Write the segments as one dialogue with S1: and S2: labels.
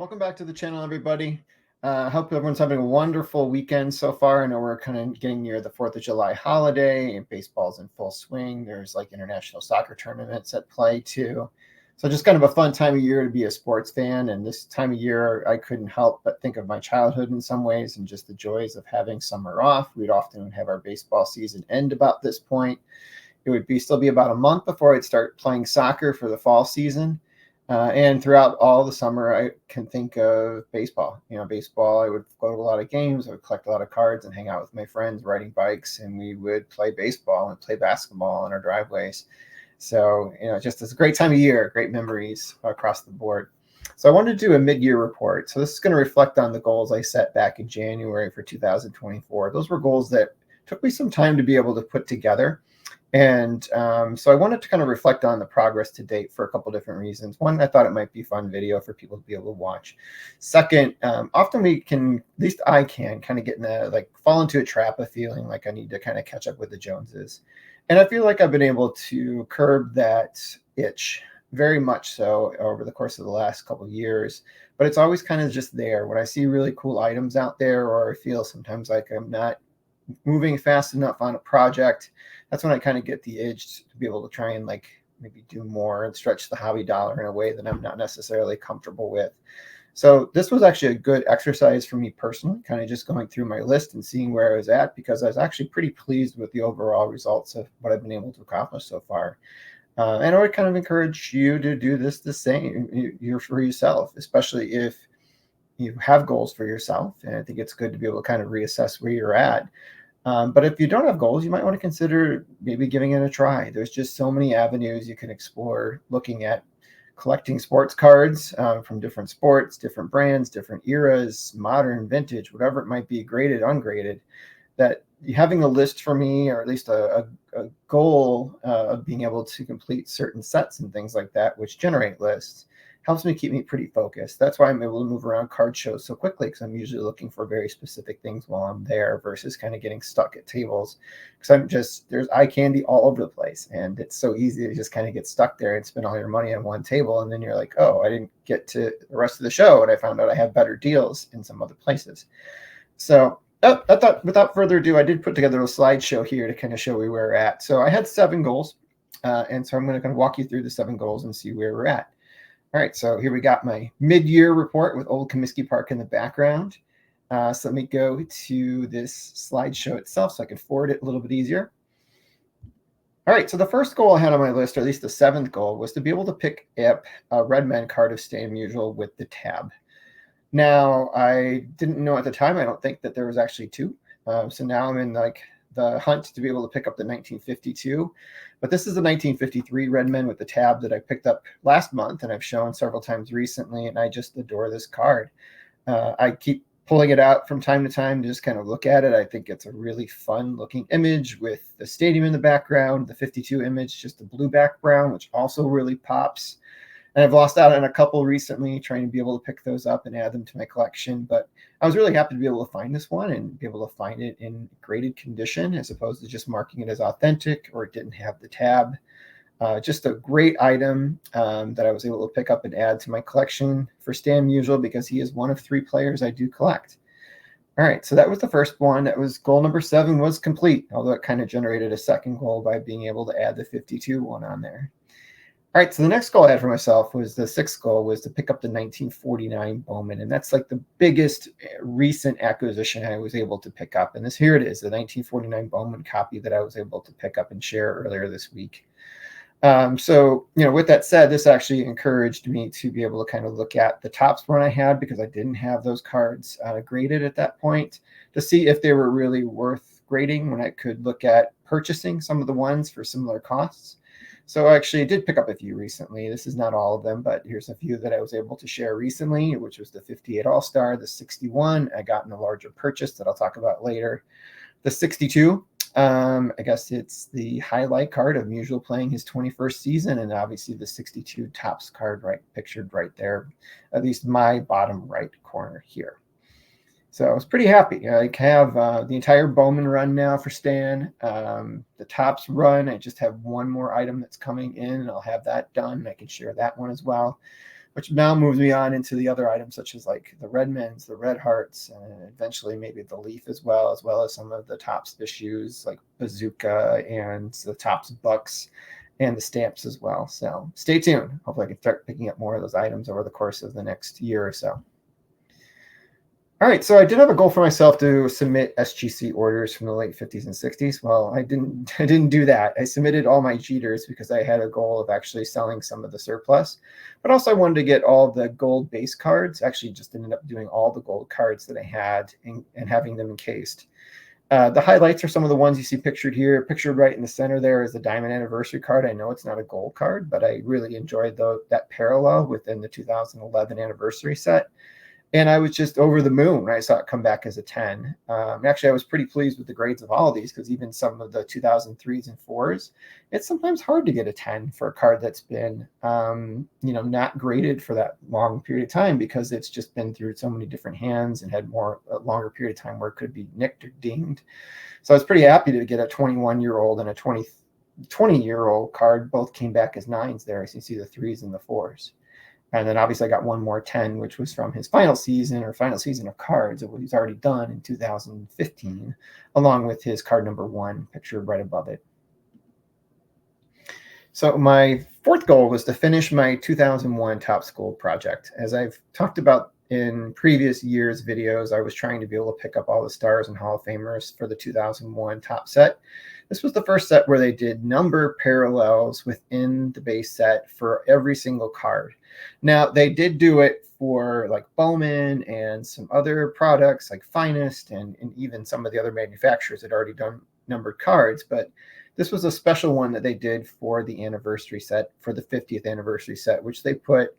S1: Welcome back to the channel, everybody. I hope everyone's having a wonderful weekend so far. I know we're kind of getting near the 4th of July holiday and baseball's in full swing. There's like international soccer tournaments at play too. So just kind of a fun time of year to be a sports fan. And this time of year, I couldn't help but think of my childhood in some ways and just the joys of having summer off. We'd often have our baseball season end about this point. It would still be about a month before I'd start playing soccer for the fall season. And throughout all the summer, I can think of baseball. Baseball, I would go to a lot of games. I would collect a lot of cards and hang out with my friends riding bikes. And we would play baseball and play basketball in our driveways. So, just it's a great time of year, great memories across the board. So I wanted to do a mid-year report. So this is going to reflect on the goals I set back in January for 2024. Those were goals that took me some time to be able to put together. And so I wanted to kind of reflect on the progress to date for a couple different reasons. One, I thought it might be a fun video for people to be able to watch. Second, often we can, at least I can, kind of get in fall into a trap of feeling like I need to kind of catch up with the Joneses. And I feel like I've been able to curb that itch very much so over the course of the last couple of years. But it's always kind of just there. When I see really cool items out there, or I feel sometimes like I'm not moving fast enough on a project, that's when I kind of get the itch to be able to try and maybe do more and stretch the hobby dollar in a way that I'm not necessarily comfortable with. So this was actually a good exercise for me personally, kind of just going through my list and seeing where I was at, because I was actually pretty pleased with the overall results of what I've been able to accomplish so far. And I would kind of encourage you to do the same for yourself, especially if you have goals for yourself. And I think it's good to be able to kind of reassess where you're at. But if you don't have goals, you might want to consider maybe giving it a try. There's just so many avenues you can explore looking at collecting sports cards from different sports, different brands, different eras, modern, vintage, whatever it might be, graded, ungraded, that having a list for me, or at least a goal of being able to complete certain sets and things like that, which generate lists, helps me keep me pretty focused. That's why I'm able to move around card shows so quickly, because I'm usually looking for very specific things while I'm there versus kind of getting stuck at tables, because there's eye candy all over the place, and it's so easy to just kind of get stuck there and spend all your money on one table, and then you're like, oh, I didn't get to the rest of the show, and I found out I have better deals in some other places. So I thought, without further ado, I did put together a slideshow here to kind of show you where we're at. So I had 7 goals, and so I'm going to kind of walk you through the 7 goals and see where we're at. All right, so here we got my mid-year report with Old Comiskey Park in the background. So let me go to this slideshow itself so I can forward it a little bit easier. All right, so the first goal I had on my list, or at least the 7th goal, was to be able to pick up a Red Men card of Stay Musial with the tab. Now, I didn't know at the time, I don't think that there was actually 2. So now I'm in the hunt to be able to pick up the 1952, but this is the 1953 Red Men with the tab that I picked up last month, and I've shown several times recently, and I just adore this card. I keep pulling it out from time to time to just kind of look at it. I think it's a really fun looking image with the stadium in the background, the 52 image, just the blue background, which also really pops. And I've lost out on a couple recently, trying to be able to pick those up and add them to my collection. But I was really happy to be able to find this one and be able to find it in graded condition, as opposed to just marking it as authentic or it didn't have the tab. Just a great item that I was able to pick up and add to my collection for Stan Musial, because he is one of 3 players I do collect. All right, so that was the first one. That was goal number 7 was complete, although it kind of generated a second goal by being able to add the 52 one on there. All right, so the next goal I had for myself was the 6th goal, was to pick up the 1949 Bowman, and that's like the biggest recent acquisition I was able to pick up. And here it is, the 1949 Bowman copy that I was able to pick up and share earlier this week. So, with that said, this actually encouraged me to be able to kind of look at the Topps run I had, because I didn't have those cards graded at that point, to see if they were really worth grading when I could look at purchasing some of the ones for similar costs. So actually I did pick up a few recently. This is not all of them, but here's a few that I was able to share recently, which was the 58 All-Star, the 61 I got in a larger purchase that I'll talk about later. The 62, I guess it's the highlight card of Musial playing his 21st season, and obviously the 62 Topps card pictured right there, at least my bottom right corner here. So I was pretty happy. I have the entire Bowman run now for Stan. The Topps run, I just have one more item that's coming in, and I'll have that done. I can share that one as well. which now moves me on into the other items such as like the Redmonds, the Red Hearts, and eventually maybe the Leaf as well as some of the Topps issues like Bazooka and the Topps Bucks and the stamps as well. So stay tuned. Hopefully I can start picking up more of those items over the course of the next year or so. All right, so I did have a goal for myself to submit SGC orders from the late 50s and 60s. Well, I didn't do that. I submitted all my Jeters because I had a goal of actually selling some of the surplus, but also I wanted to get all the gold base cards. Actually, just ended up doing all the gold cards that I had and having them encased. The highlights are some of the ones you see pictured here. Pictured right in the center there is the Diamond Anniversary card. I know it's not a gold card, but I really enjoyed that parallel within the 2011 anniversary set. And I was just over the moon when I saw it come back as a 10. Actually, I was pretty pleased with the grades of all of these because even some of the 2003s and 4s, it's sometimes hard to get a 10 for a card that's been, not graded for that long period of time because it's just been through so many different hands and had a longer period of time where it could be nicked or dinged. So I was pretty happy to get a 21-year-old and a 20-year-old card. Both came back as 9s there. As you see the 3s and the 4s. And then obviously I got one more 10, which was from his final season of cards of what he's already done in 2015, along with his card number 1 pictured right above it. So my fourth goal was to finish my 2001 Topps Gold project. As I've talked about in previous years' videos, I was trying to be able to pick up all the stars and Hall of Famers for the 2001 Topps set. This was the first set where they did number parallels within the base set for every single card. Now, they did do it for like Bowman and some other products like Finest and even some of the other manufacturers had already done numbered cards, but this was a special one that they did for the anniversary set, for the 50th anniversary set, which they put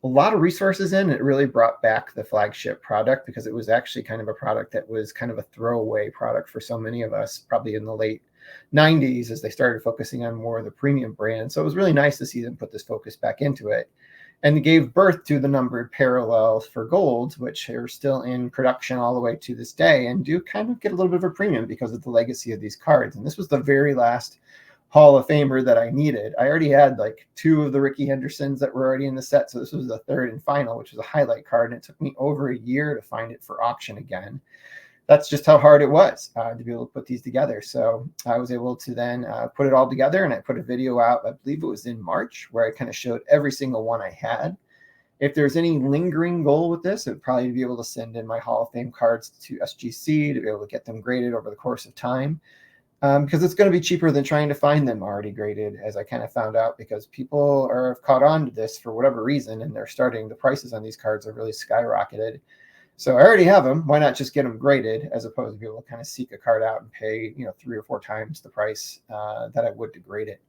S1: a lot of resources in. It really brought back the flagship product because it was actually kind of a product that was kind of a throwaway product for so many of us, probably in the late 90s as they started focusing on more of the premium brands. So it was really nice to see them put this focus back into it. And it gave birth to the numbered parallels for golds, which are still in production all the way to this day and do kind of get a little bit of a premium because of the legacy of these cards. And this was the very last Hall of Famer that I needed. I already had like 2 of the Ricky Hendersons that were already in the set. So this was the third and final, which was a highlight card. And it took me over a year to find it for auction again. That's just how hard it was to be able to put these together. So I was able to then put it all together, and I put a video out, I believe it was in March, where I kind of showed every single one I had. If there's any lingering goal with this, it would probably be able to send in my Hall of Fame cards to SGC to be able to get them graded over the course of time. Because it's going to be cheaper than trying to find them already graded, as I kind of found out, because people have caught on to this for whatever reason, and the prices on these cards are really skyrocketed. So I already have them. Why not just get them graded as opposed to be able to kind of seek a card out and pay, 3 or 4 times the price that I would to grade it.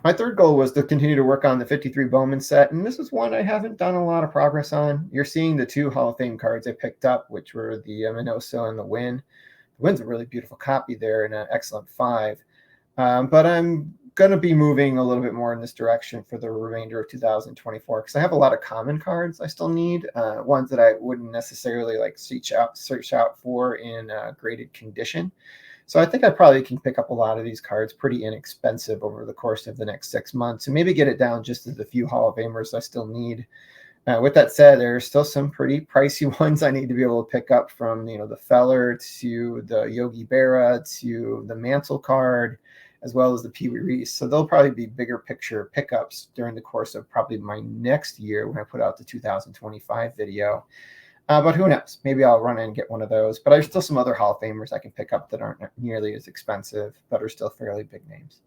S1: My third goal was to continue to work on the 53 Bowman set, and this is one I haven't done a lot of progress on. You're seeing the 2 Hall of Fame cards I picked up, which were the Minoso and the Win. The Win's a really beautiful copy there and an excellent 5. But I'm going to be moving a little bit more in this direction for the remainder of 2024 because I have a lot of common cards I still need, ones that I wouldn't necessarily like search out for in graded condition. So I think I probably can pick up a lot of these cards pretty inexpensive over the course of the next 6 months and maybe get it down just to the few Hall of Famers I still need. With that said, there's still some pretty pricey ones I need to be able to pick up, from the Feller to the Yogi Berra to the Mantle card, as well as the Pee Wee Reese. So they'll probably be bigger picture pickups during the course of probably my next year when I put out the 2025 video. But who knows? Maybe I'll run in and get one of those. But there's still some other Hall of Famers I can pick up that aren't nearly as expensive, but are still fairly big names.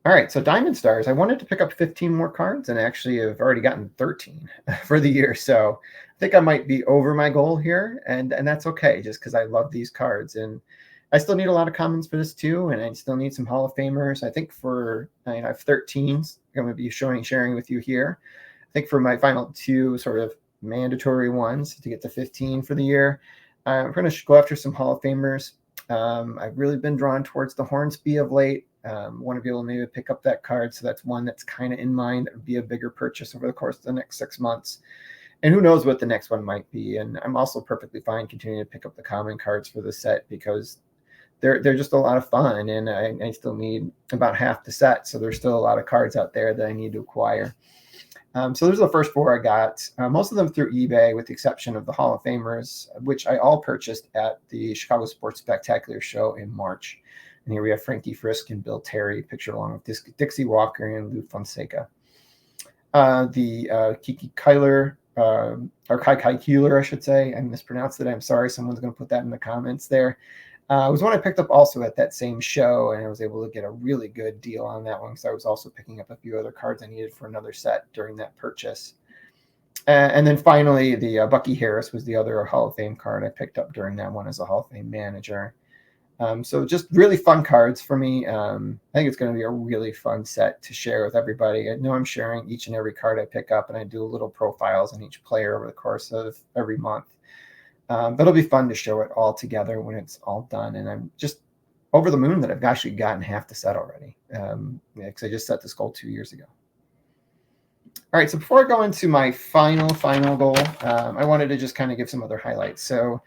S1: All right, so Diamond Stars, I wanted to pick up 15 more cards, and actually have already gotten 13 for the year. So I think I might be over my goal here, and that's okay, just because I love these cards. And I still need a lot of commons for this too, and I still need some Hall of Famers. I think I have 13s I'm going to be sharing with you here. I think for my final 2 sort of mandatory ones to get to 15 for the year, I'm going to go after some Hall of Famers. I've really been drawn towards the Hornsby of late. Want to be able to maybe pick up that card. So that's one that's kind of in mind. It would be a bigger purchase over the course of the next 6 months. And who knows what the next one might be. And I'm also perfectly fine continuing to pick up the common cards for the set because they're just a lot of fun, and I still need about half the set, so there's still a lot of cards out there that I need to acquire. So those are the first 4 I got, most of them through eBay, with the exception of the Hall of Famers, which I all purchased at the Chicago Sports Spectacular show in March. And here we have Frankie Frisk and Bill Terry, pictured along with Dixie Walker and Lou Fonseca. The Kiki Kyler, or Kai Keeler, I should say. I mispronounced it. I'm sorry. Someone's going to put that in the comments there. It was one I picked up also at that same show, and I was able to get a really good deal on that one because I was also picking up a few other cards I needed for another set during that purchase. And then finally, the Bucky Harris was the other Hall of Fame card I picked up during that one as a Hall of Fame manager. So just really fun cards for me. I think it's going to be a really fun set to share with everybody. I know I'm sharing each and every card I pick up, and I do little profiles on each player over the course of every month. But it'll be fun to show it all together when it's all done. And I'm just over the moon that I've actually gotten half the set already, because I just set this goal 2 years ago. All right, so before I go into my final goal, I wanted to just kind of give some other highlights. So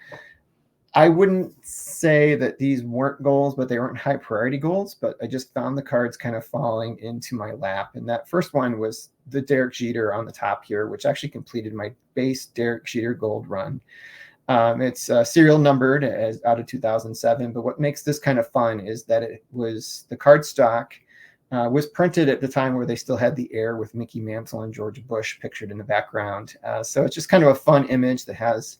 S1: I wouldn't say that these weren't goals, but they weren't high priority goals, but I just found the cards kind of falling into my lap. And that first one was the Derek Jeter on the top here, which actually completed my base Derek Jeter gold run. It's serial numbered as out of 2007, but what makes this kind of fun is that it was the card stock was printed at the time where they still had the air with Mickey Mantle and George Bush pictured in the background. So it's just kind of a fun image that has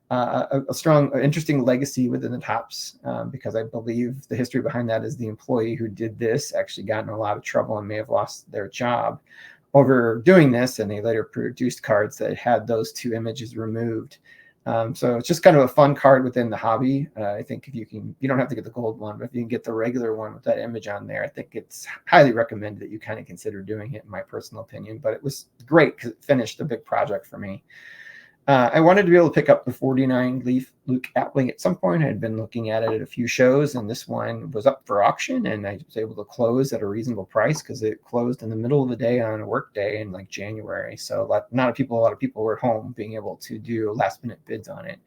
S1: a strong, interesting legacy within the Topps, because I believe the history behind that is the employee who did this actually got in a lot of trouble and may have lost their job over doing this, and they later produced cards that had those 2 images removed. So it's just kind of a fun card within the hobby. I think if you don't have to get the gold one, but if you can get the regular one with that image on there, I think it's highly recommended that you kind of consider doing it, in my personal opinion. But it was great because it finished a big project for me. I wanted to be able to pick up the 49 Leaf Luke Appling at some point. I had been looking at it at a few shows, and this one was up for auction, and I was able to close at a reasonable price because it closed in the middle of the day on a work day in like January. So a lot of people were at home being able to do last minute bids on it.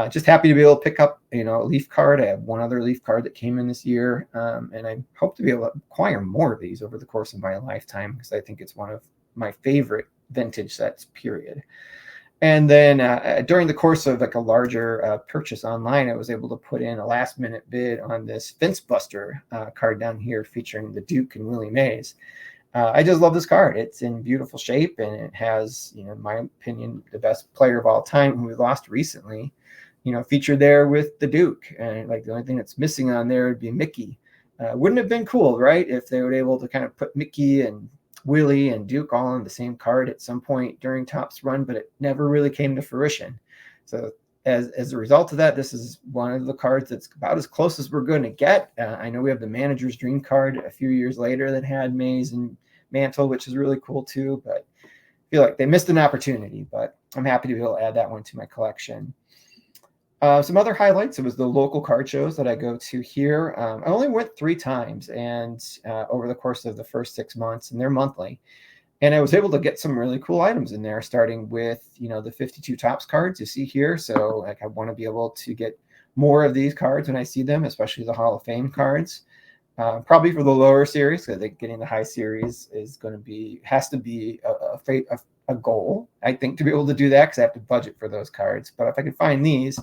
S1: Just happy to be able to pick up, a Leaf card. I have one other Leaf card that came in this year, and I hope to be able to acquire more of these over the course of my lifetime because I think it's one of my favorite vintage sets, period. And then during the course of like a larger purchase online, I was able to put in a last minute bid on this Fence Buster card down here featuring the Duke and Willie Mays. I just love this card. It's in beautiful shape, and it has, in my opinion, the best player of all time who we lost recently, featured there with the Duke. And like the only thing that's missing on there would be Mickey. Wouldn't have been cool, right, if they were able to kind of put Mickey and Willie and Duke all on the same card at some point during Topps run, but it never really came to fruition. So as a result of that, this is one of the cards that's about as close as we're going to get. I know we have the Manager's Dream card a few years later that had Mays and Mantle, which is really cool too, but I feel like they missed an opportunity, but I'm happy to be able to add that one to my collection. Some other highlights, it was the local card shows that I go to here. I only went 3 times and over the course of the first 6 months, and they're monthly. And I was able to get some really cool items in there, starting with, the 52 Topps cards you see here. So like I want to be able to get more of these cards when I see them, especially the Hall of Fame cards. Probably for the lower series, because I think getting the high series has to be a goal, I think, to be able to do that, because I have to budget for those cards. But if I could find these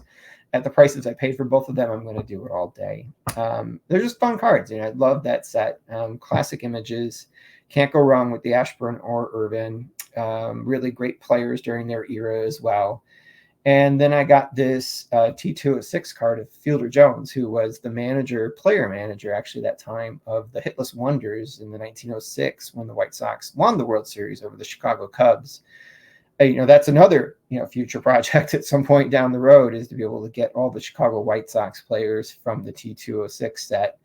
S1: at the prices I paid for both of them, I'm going to do it all day. They're just fun cards. I love that set. Classic images. Can't go wrong with the Ashburn or Irvin. Really great players during their era as well. And then I got this T206 card of Fielder Jones, who was the player manager, actually, that time of the Hitless Wonders in the 1906 when the White Sox won the World Series over the Chicago Cubs. That's another, future project at some point down the road, is to be able to get all the Chicago White Sox players from the T206 set.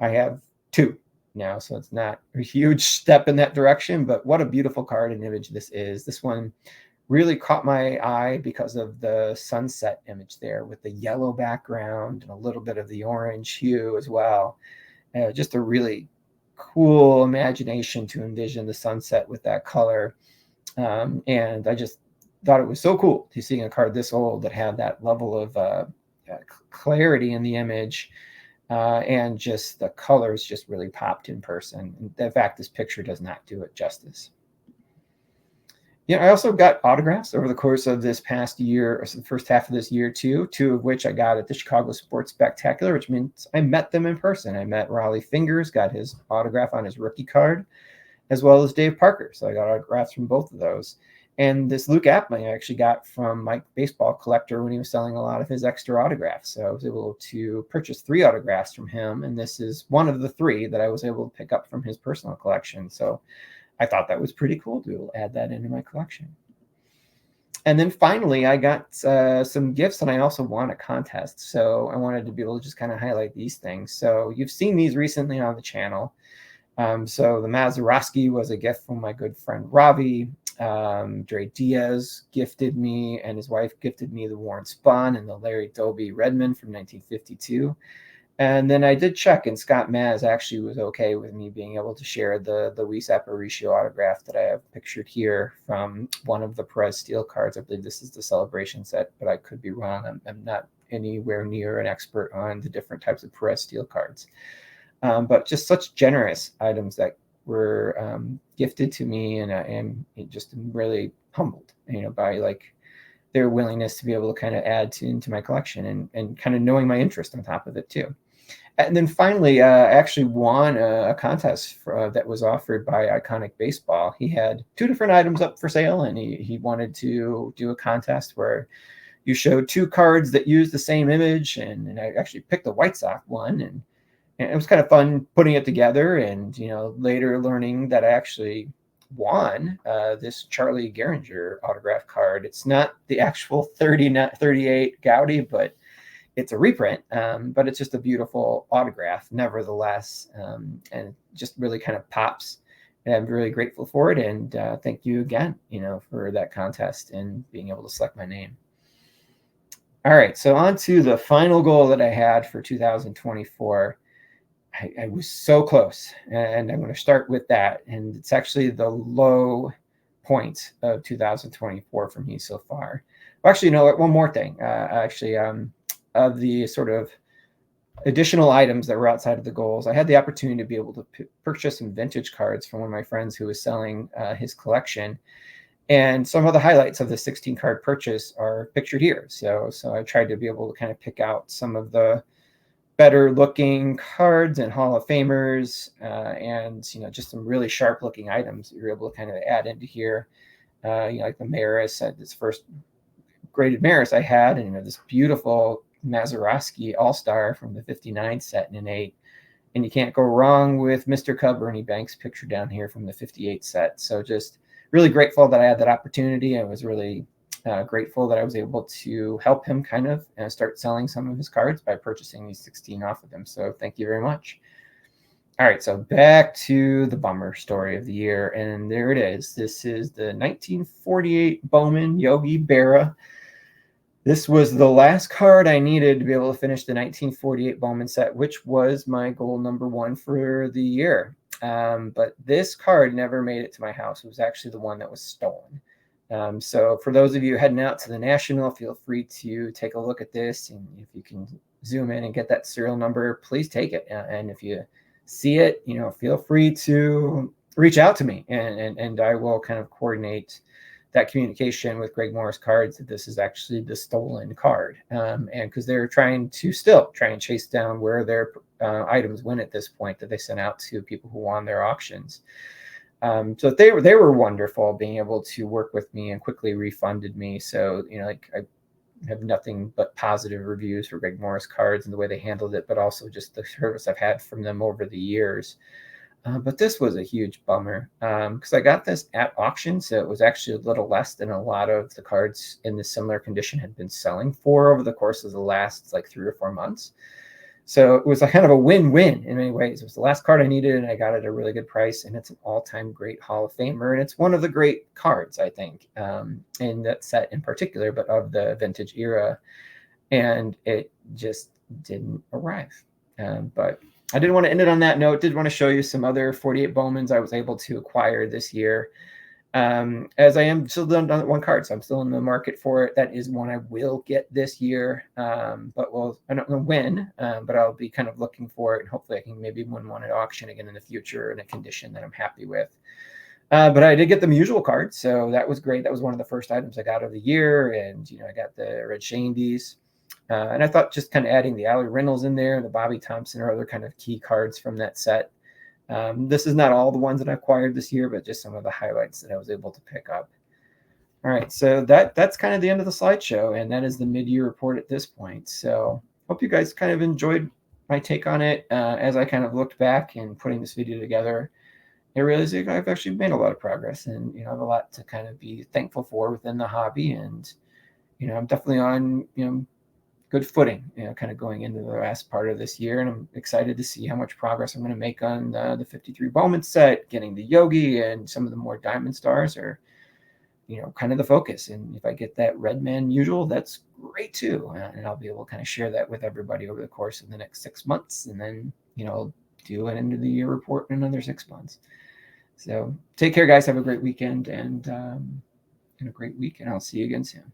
S1: I have 2 now, so it's not a huge step in that direction, but what a beautiful card and image this is. This one really caught my eye because of the sunset image there with the yellow background and a little bit of the orange hue as well. Just a really cool imagination to envision the sunset with that color. And I just thought it was so cool to see a card this old that had that level of clarity in the image. and just the colors just really popped in person. In fact, this picture does not do it justice. Yeah, I also got autographs over the course of this past year, or the first half of this year too, two of which I got at the Chicago Sports Spectacular, which means I met them in person. I met Raleigh Fingers, got his autograph on his rookie card, as well as Dave Parker. So I got autographs from both of those. And this Luke Appling I actually got from Mike Baseball Collector when he was selling a lot of his extra autographs. So I was able to purchase 3 autographs from him. And this is one of the 3 that I was able to pick up from his personal collection. So I thought that was pretty cool to add that into my collection. And then finally, I got some gifts, and I also won a contest. So I wanted to be able to just kind of highlight these things. So you've seen these recently on the channel. So the Mazeroski was a gift from my good friend Ravi. Dre Diaz gifted me, and his wife gifted me the Warren Spahn and the Larry Doby Redmond from 1952. And then I did check, and Scott Maz actually was okay with me being able to share the Luis Aparicio autograph that I have pictured here from one of the Perez Steel cards. I believe this is the Celebration set, but I could be wrong. I'm not anywhere near an expert on the different types of Perez Steel cards. But just such generous items that were gifted to me, and I am just really humbled, by like their willingness to be able to kind of add into my collection, and kind of knowing my interest on top of it too. And then finally, I actually won a contest that was offered by Iconic Baseball. He had 2 different items up for sale, and he wanted to do a contest where you showed 2 cards that use the same image, and I actually picked the White Sox one, and it was kind of fun putting it together, and later learning that I actually won this Charlie Gehringer autograph card. It's not the actual 38 Gaudy, but it's a reprint, but it's just a beautiful autograph nevertheless, and just really kind of pops. And I'm really grateful for it, and thank you again, for that contest and being able to select my name. All right, so on to the final goal that I had for 2024. I was so close, and I'm going to start with that. And it's actually the low point of 2024 for me so far. Well, actually, one more thing. Of the sort of additional items that were outside of the goals, I had the opportunity to be able to purchase some vintage cards from one of my friends who was selling his collection. And some of the highlights of the 16 card purchase are pictured here. So I tried to be able to kind of pick out some of the better looking cards and Hall of Famers, and just some really sharp looking items that you're able to kind of add into here. Like the Maris, this first graded Maris I had, and this beautiful Mazeroski All-Star from the 59 set in an 8. And you can't go wrong with Mr. Cub Ernie Banks picture down here from the 58 set. So just really grateful that I had that opportunity. I was really grateful that I was able to help him kind of start selling some of his cards by purchasing these 16 off of him. So thank you very much. All right, so back to the bummer story of the year. And there it is. This is the 1948 Bowman Yogi Berra. This was the last card I needed to be able to finish the 1948 Bowman set, which was my goal number 1 for the year. But this card never made it to my house. It was actually the one that was stolen. So for those of you heading out to the National, feel free to take a look at this. And if you can zoom in and get that serial number, please take it. And if you see it, feel free to reach out to me, and I will kind of coordinate that communication with Greg Morris Cards that this is actually the stolen card. And because they're trying to still try and chase down where their items went at this point that they sent out to people who won their auctions. So they were wonderful, being able to work with me and quickly refunded me. So, I have nothing but positive reviews for Greg Morris Cards and the way they handled it, but also just the service I've had from them over the years. But this was a huge bummer because I got this at auction. So it was actually a little less than a lot of the cards in the similar condition had been selling for over the course of the last 3 or 4 months. So it was a kind of a win-win in many ways. It was the last card I needed, and I got it at a really good price. And it's an all-time great Hall of Famer. And it's one of the great cards, I think, in that set in particular, but of the vintage era. And it just didn't arrive. But I didn't want to end it on that note. Did want to show you some other 48 Bowmans I was able to acquire this year. as I am still done on one card, so I'm still in the market for it. That is one I will get this year, but I don't know when, but I'll be kind of looking for it, and hopefully I can maybe win one at auction again in the future in a condition that I'm happy with. But I did get the Musial card, so that was great. That was one of the first items I got of the year, and I got the Red Shandies. And I thought just kind of adding the Allie Reynolds in there, the Bobby Thompson, or other kind of key cards from that set. This is not all the ones that I acquired this year, but just some of the highlights that I was able to pick up. All right, so that's kind of the end of the slideshow, and that is the mid-year report at this point. So hope you guys kind of enjoyed my take on it. As I kind of looked back and putting this video together, I realized I've actually made a lot of progress, and I have a lot to kind of be thankful for within the hobby, and I'm definitely on good footing, kind of going into the last part of this year, and I'm excited to see how much progress I'm going to make on the 53 Bowman set, getting the Yogi, and some of the more Diamond Stars are kind of the focus. And if I get that Redman Musial, that's great too, and I'll be able to kind of share that with everybody over the course of the next 6 months, and then do an end of the year report in another 6 months. So take care, guys. Have a great weekend and a great week, and I'll see you again soon.